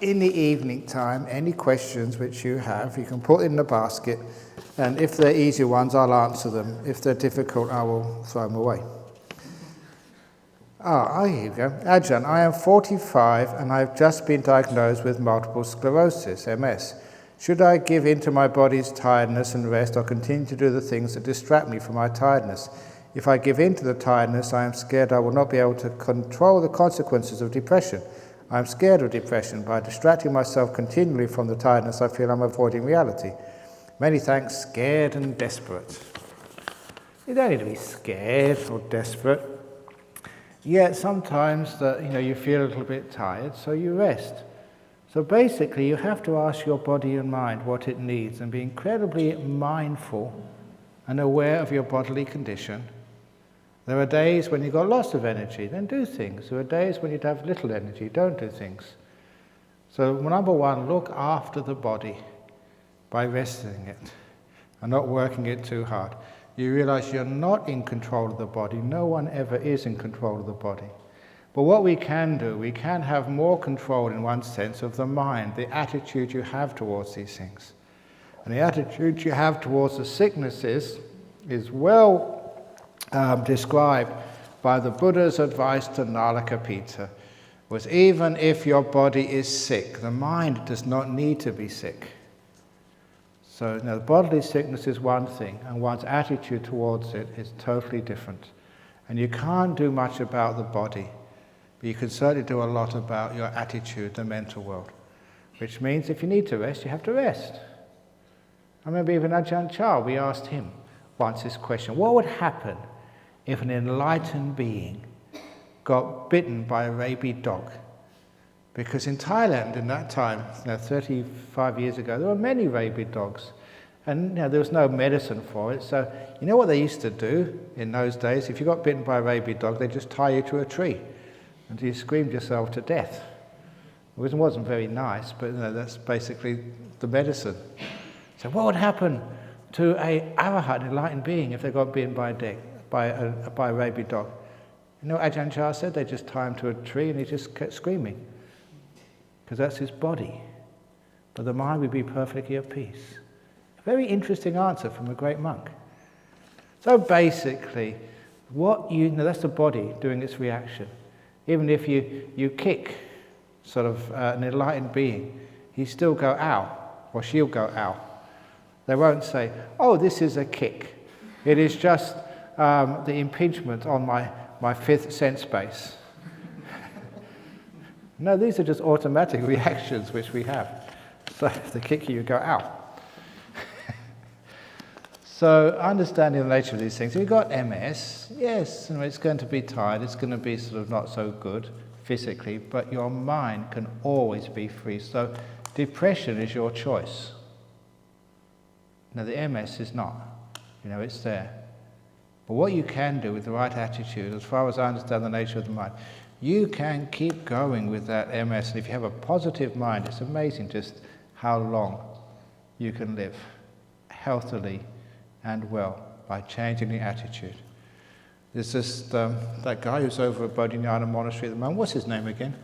in the evening time, any questions which you have, you can put in the basket, and if they're easy ones, I'll answer them. If they're difficult, I will throw them away. Here you go. Ajahn, I am 45 and I've just been diagnosed with multiple sclerosis, MS. Should I give in to my body's tiredness and rest, or continue to do the things that distract me from my tiredness? If I give in to the tiredness, I am scared I will not be able to control the consequences of depression. I am scared of depression. By distracting myself continually from the tiredness, I feel I'm avoiding reality. Many thanks, scared and desperate. You don't need to be scared or desperate. Yet sometimes you feel a little bit tired, so you rest. So basically, you have to ask your body and mind what it needs and be incredibly mindful and aware of your bodily condition. There are days when you've got lots of energy, then do things. There are days when you have little energy, don't do things. So number one, look after the body by resting it and not working it too hard. You realize you're not in control of the body. No one ever is in control of the body. But what we can do, we can have more control in one sense of the mind, the attitude you have towards these things. And the attitude you have towards the sicknesses is well described by the Buddha's advice to Nalakapita, was even if your body is sick, the mind does not need to be sick. So the bodily sickness is one thing, and one's attitude towards it is totally different. And you can't do much about the body, but you can certainly do a lot about your attitude, the mental world. Which means if you need to rest, you have to rest. I remember even Ajahn Chah, we asked him once this question: what would happen if an enlightened being got bitten by a rabid dog? Because in Thailand in that time, 35 years ago, there were many rabid dogs. And there was no medicine for it. So you know what they used to do in those days? If you got bitten by a rabid dog, they'd just tie you to a tree until you screamed yourself to death. It wasn't very nice, but that's basically the medicine. So what would happen to a arahat, enlightened being, if they got bitten by a rabid dog? You know what Ajahn Chah said? They just tie him to a tree and he just kept screaming. Because that's his body. But the mind would be perfectly at peace. A very interesting answer from a great monk. So basically, that's the body doing its reaction. Even if you kick sort of an enlightened being, he still go ow, or she'll go ow. They won't say, oh, this is a kick. It is just the impingement on my fifth sense base. No, these are just automatic reactions which we have. So if they kick you go, ow. So understanding the nature of these things. If you've got MS, yes, it's going to be tired, it's going to be sort of not so good physically, but your mind can always be free. So depression is your choice. Now the MS is not. It's there. But what you can do with the right attitude, as far as I understand the nature of the mind, you can keep going with that MS. And if you have a positive mind, it's amazing just how long you can live healthily and well by changing the attitude. There's just that guy who's over at Bodhinyana Monastery at the moment. What's his name again?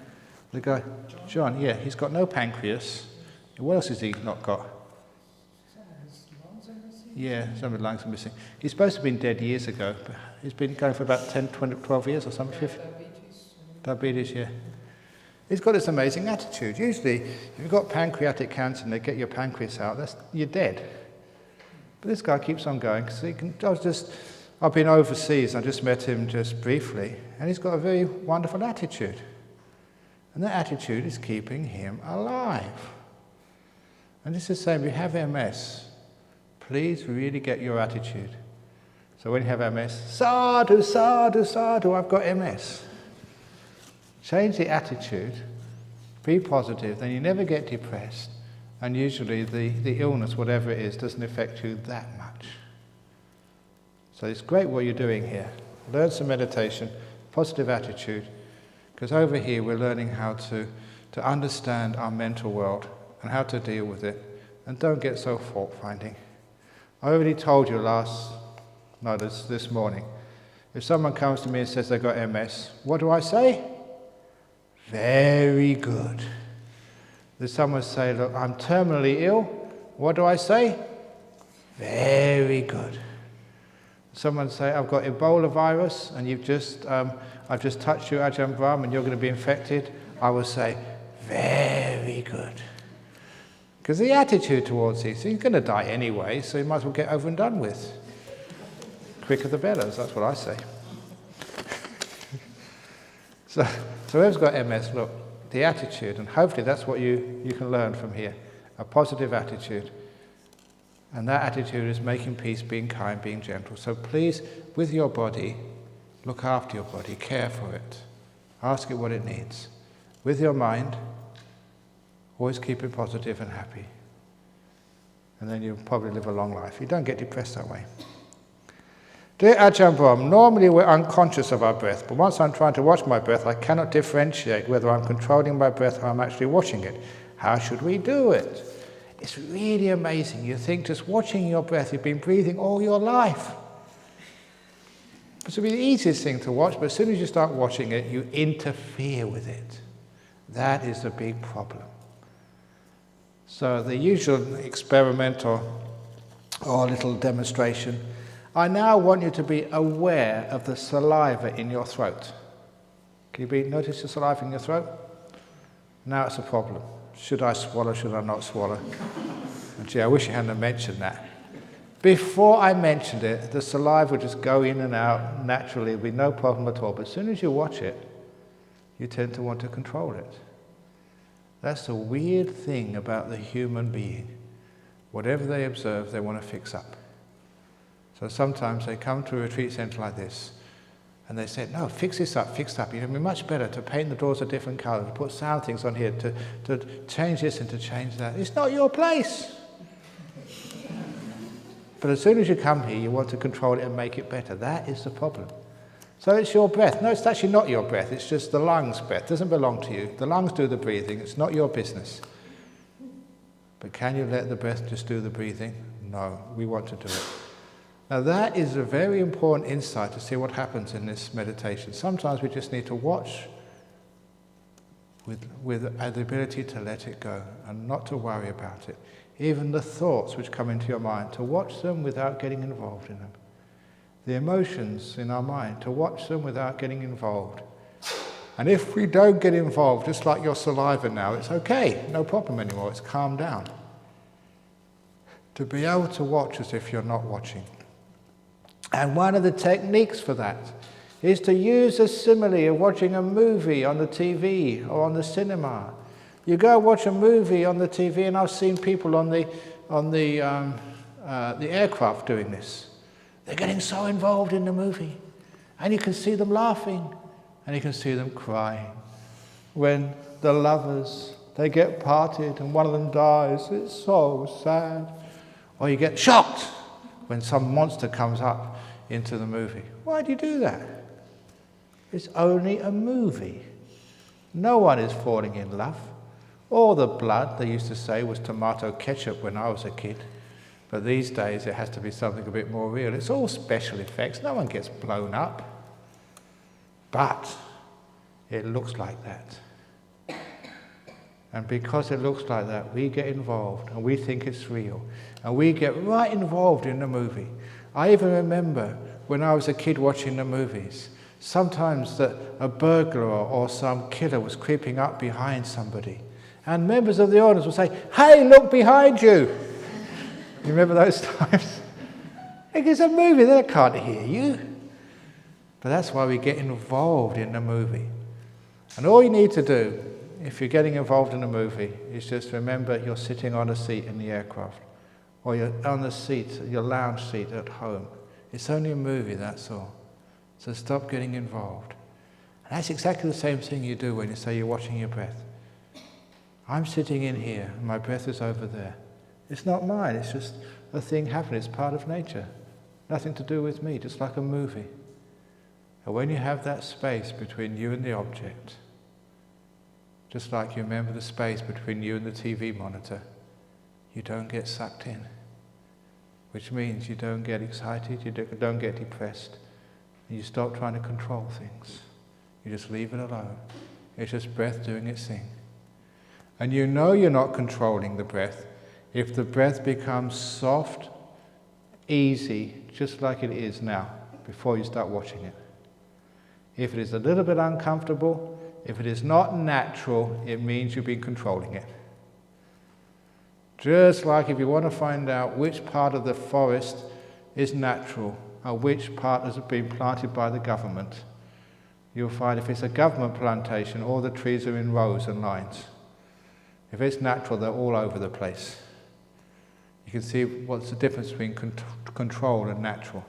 The guy, John. Yeah, he's got no pancreas. What else has he not got? Yeah, some of the lungs are missing. He's supposed to have been dead years ago, but he's been going for about 10, 20, 12 years or something. 50. Diabetes, yeah. He's got this amazing attitude. Usually, if you've got pancreatic cancer and they get your pancreas out, you're dead. But this guy keeps on going because I've been overseas. I just met him just briefly, and he's got a very wonderful attitude, and that attitude is keeping him alive. And it's the same. If you have MS, please really get your attitude. So when you have MS, sadhu, sadhu, sadhu, I've got MS. Change the attitude, be positive, then you never get depressed, and usually the illness, whatever it is, doesn't affect you that much. So it's great what you're doing here. Learn some meditation, positive attitude, because over here we're learning how to understand our mental world and how to deal with it, and don't get so fault-finding. I already told you this morning, if someone comes to me and says they've got MS, what do I say? Very good. If someone say, look, I'm terminally ill, what do I say? Very good. Someone say, I've got Ebola virus and I've just touched you, Ajahn Brahm, and you're going to be infected. I will say, very good. Because the attitude towards these, he's going to die anyway, so you might as well get over and done with. Quicker the better, that's what I say. So whoever's got MS, look, the attitude, and hopefully that's what you can learn from here, a positive attitude. And that attitude is making peace, being kind, being gentle. So please, with your body, look after your body, care for it. Ask it what it needs. With your mind, always keep it positive and happy. And then you'll probably live a long life. You don't get depressed that way. Dear Ajahn Brahm, normally we're unconscious of our breath, but once I'm trying to watch my breath, I cannot differentiate whether I'm controlling my breath or I'm actually watching it. How should we do it? It's really amazing. You think just watching your breath, you've been breathing all your life. This will be the easiest thing to watch, but as soon as you start watching it, you interfere with it. That is a big problem. So the usual experiment or little demonstration, I now want you to be aware of the saliva in your throat. Can you notice the saliva in your throat? Now it's a problem. Should I swallow, should I not swallow? And gee, I wish you hadn't mentioned that. Before I mentioned it, the saliva would just go in and out naturally, with no problem at all. But as soon as you watch it, you tend to want to control it. That's the weird thing about the human being. Whatever they observe, they want to fix up. So sometimes they come to a retreat centre like this, and they say, no, fix this up, fix that up. It'd be much better to paint the doors a different colour, to put sound things on here, to change this and to change that. It's not your place. But as soon as you come here, you want to control it and make it better. That is the problem. So it's your breath. No, it's actually not your breath. It's just the lungs' breath. It doesn't belong to you. The lungs do the breathing. It's not your business. But can you let the breath just do the breathing? No, we want to do it. Now that is a very important insight to see what happens in this meditation. Sometimes we just need to watch with the ability to let it go and not to worry about it. Even the thoughts which come into your mind, to watch them without getting involved in them. The emotions in our mind, to watch them without getting involved. And if we don't get involved, just like your saliva now, it's okay, no problem anymore, it's calmed down. To be able to watch as if you're not watching. And one of the techniques for that is to use a simile of watching a movie on the TV or on the cinema. You go watch a movie on the TV, and I've seen people on the aircraft doing this. They're getting so involved in the movie, and you can see them laughing, and you can see them crying. When the lovers, they get parted, and one of them dies, it's so sad. Or you get shocked when some monster comes up into the movie. Why do you do that? It's only a movie. No one is falling in love. All the blood, they used to say, was tomato ketchup when I was a kid. But these days it has to be something a bit more real. It's all special effects. No one gets blown up. But it looks like that. And because it looks like that, we get involved and we think it's real. And we get right involved in the movie. I even remember when I was a kid watching the movies, sometimes that a burglar or some killer was creeping up behind somebody. And members of the audience would say, hey, look behind you. You remember those times? It's a movie, they can't hear you. But that's why we get involved in the movie. And all you need to do, if you're getting involved in a movie, is just remember you're sitting on a seat in the aircraft. Or you're on the seat, your lounge seat at home. It's only a movie, that's all. So stop getting involved. And that's exactly the same thing you do when you say you're watching your breath. I'm sitting in here, and my breath is over there. It's not mine, it's just a thing happening, it's part of nature. Nothing to do with me, just like a movie. And when you have that space between you and the object, just like you remember the space between you and the TV monitor, you don't get sucked in. Which means you don't get excited, you don't get depressed, and you stop trying to control things. You just leave it alone. It's just breath doing its thing. And you know you're not controlling the breath if the breath becomes soft, easy, just like it is now, before you start watching it. If it is a little bit uncomfortable, if it is not natural, it means you've been controlling it. Just like if you want to find out which part of the forest is natural or which part has been planted by the government, you'll find if it's a government plantation, all the trees are in rows and lines. If it's natural, they're all over the place. You can see what's the difference between control and natural.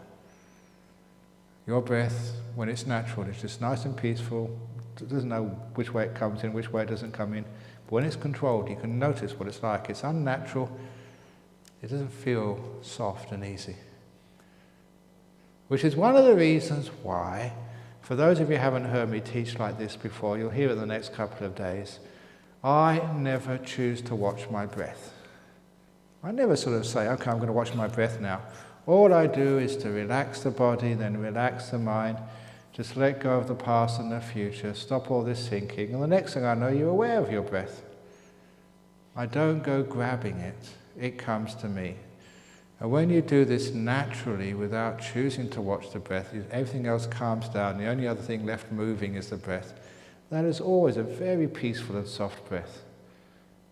Your breath, when it's natural, it's just nice and peaceful. It doesn't know which way it comes in, which way it doesn't come in. But when it's controlled, you can notice what it's like. It's unnatural. It doesn't feel soft and easy. Which is one of the reasons why, for those of you who haven't heard me teach like this before, you'll hear it the next couple of days, I never choose to watch my breath. I never sort of say, okay, I'm going to watch my breath now. All I do is to relax the body, then relax the mind, just let go of the past and the future, stop all this thinking, and the next thing I know, you're aware of your breath. I don't go grabbing it, it comes to me. And when you do this naturally, without choosing to watch the breath, everything else calms down, the only other thing left moving is the breath. That is always a very peaceful and soft breath.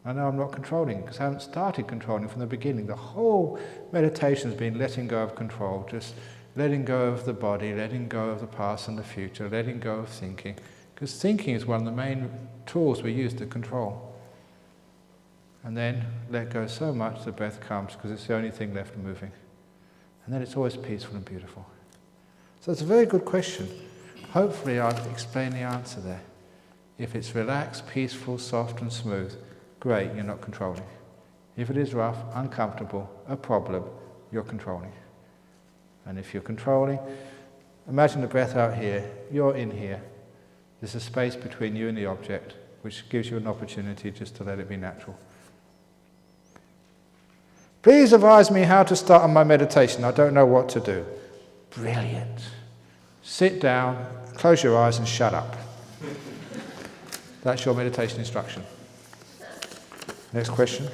I know I'm not controlling it because I haven't started controlling from the beginning. The whole meditation has been letting go of control, just letting go of the body, letting go of the past and the future, letting go of thinking. Because thinking is one of the main tools we use to control. And then let go so much the breath comes because it's the only thing left moving. And then it's always peaceful and beautiful. So it's a very good question. Hopefully I've explained the answer there. If it's relaxed, peaceful, soft and smooth, great, you're not controlling. If it is rough, uncomfortable, a problem, you're controlling. And if you're controlling, imagine the breath out here, you're in here. There's a space between you and the object, which gives you an opportunity just to let it be natural. Please advise me how to start on my meditation. I don't know what to do. Brilliant. Sit down, close your eyes and shut up. That's your meditation instruction. Next question.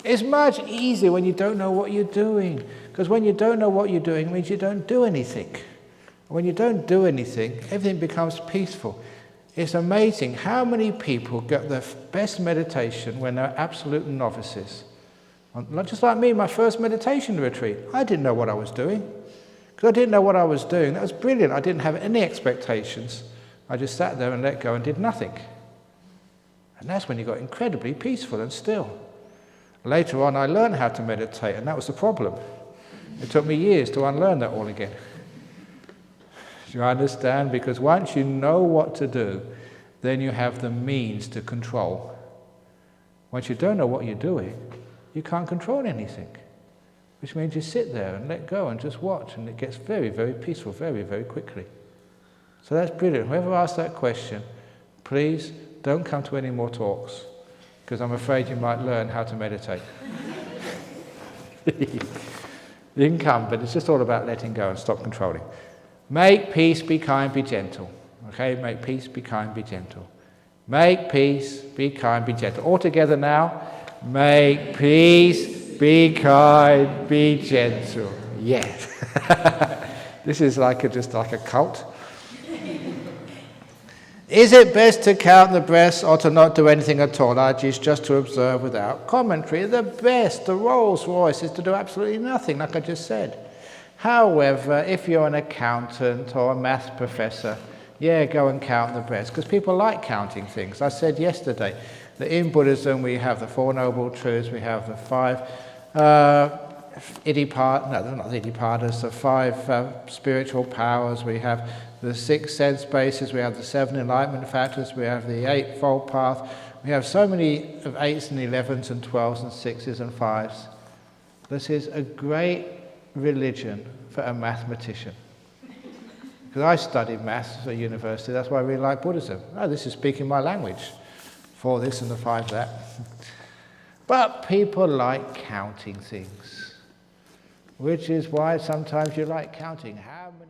It's much easier when you don't know what you're doing. Because when you don't know what you're doing, it means you don't do anything. When you don't do anything, everything becomes peaceful. It's amazing how many people get their best meditation when they're absolute novices. Just like me, my first meditation retreat, I didn't know what I was doing. Because I didn't know what I was doing. That was brilliant. I didn't have any expectations. I just sat there and let go and did nothing. And that's when you got incredibly peaceful and still. Later on, I learned how to meditate, and that was the problem. It took me years to unlearn that all again. Do you understand? Because once you know what to do, then you have the means to control. Once you don't know what you're doing, you can't control anything. Which means you sit there and let go and just watch, and it gets very, very peaceful very, very quickly. So that's brilliant. Whoever asked that question, please don't come to any more talks, because I'm afraid you might learn how to meditate. You can come, but it's just all about letting go and stop controlling. Make peace, be kind, be gentle. Okay, make peace, be kind, be gentle. Make peace, be kind, be gentle. All together now. Make peace, be kind, be gentle. Yes. This is just like a cult. Is it best to count the breaths or to not do anything at all? Ajis, just to observe without commentary. The best, the Rolls Royce, is to do absolutely nothing, like I just said. However, if you're an accountant or a math professor, yeah, go and count the breaths, because people like counting things. I said yesterday that in Buddhism we have the Four Noble Truths, we have the five the five spiritual powers, we have the 6 sense bases, we have the 7 enlightenment factors, we have the 8-fold path, we have so many of 8s and 11s and 12s and 6s and 5s. This is a great religion for a mathematician. Because I studied maths at university, that's why I really like Buddhism. Oh, this is speaking my language. 4 this and the 5 that. But people like counting things, which is why sometimes you like counting. How many